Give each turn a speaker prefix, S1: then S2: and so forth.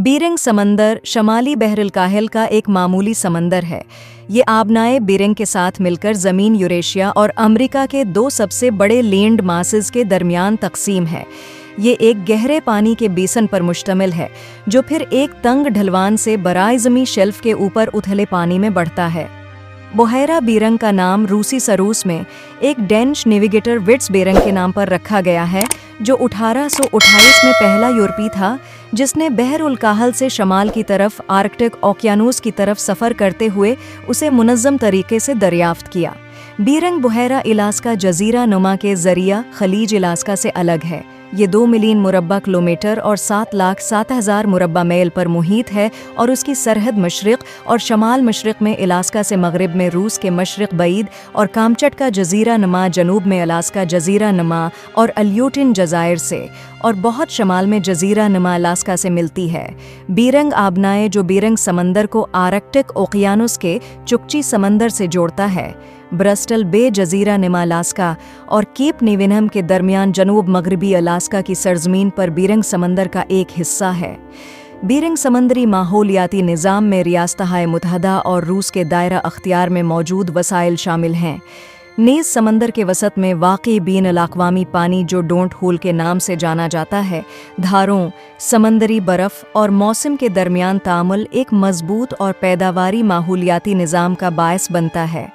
S1: Bearing समंदर शमाली बहर-अल-काहिल का एक मामूली समंदर है। ये आबनाए बीरिंग के साथ मिलकर ज़मीन यूरेशिया और अमेरिका के दो सबसे बड़े लैंड मासेस के दरमियान तकसीम है। ये एक गहरे पानी के बेसन पर मुश्तमिल है, जो फिर एक तंग ढलवान से बराए ज़मीं शेल्फ के ऊपर उथले पानी में बढ़ता है। बुहैरा बीरंग का नाम रूसी सरूस में एक डेनिश नेविगेटर विट्स बेरंग के नाम पर रखा गया है, जो 1828 में पहला यूरोपी था जिसने बहर-उल-काहिल से शमाल की तरफ आर्कटिक ओकियानूस की तरफ सफ़र करते हुए उसे मुनज़्ज़म तरीके से दरियाफ्त किया। बीरंग बुहैरा इलास्का जज़ीरा नुमा के ज़रिया खलीज इलास्का से अलग है। ये 2 मिलियन मुरब्बा किलोमीटर और 7,07,000 मुरब्बा मील पर मुहित है और उसकी सरहद मशरिक़ और शमाल मशरिक़ में इलास्का से मगरिब में रूस के मशरिक़ बईद और कामचटका जज़ीरा नुमा जनूब में अलास्का जज़ीरा नुमा और अल्यूटिन जज़ायर से और बहुत शमाल में जज़ीरा नुमा अलास्का से मिलती है। बीरंग आबनाए जो बीरंग समंदर को आर्कटिक ओकियानूस के चुकची समंदर से जोड़ता है, ब्रस्टल बे जज़ीरा नुमा अलास्का और केप नेविनहम के दरमियान जनूब मगरबी अलास्का की सरजमीन पर बीरंग समंदर का एक हिस्सा है। बीरंग समंदरी माहौलियाती निज़ाम में रियासत-ए मुत्तहदा और रूस के दायरा अख्तियार में मौजूद वसाइल शामिल हैं। नीज़ समंदर के वसत में वाक़ई बीन-अल-अक़वामी पानी जो डोंट होल के नाम से जाना जाता है, धारों, समंदरी बर्फ़ और मौसम के दरमियान तामुल एक मजबूत और पैदावारी माहौलियाती निज़ाम का बायस बनता है।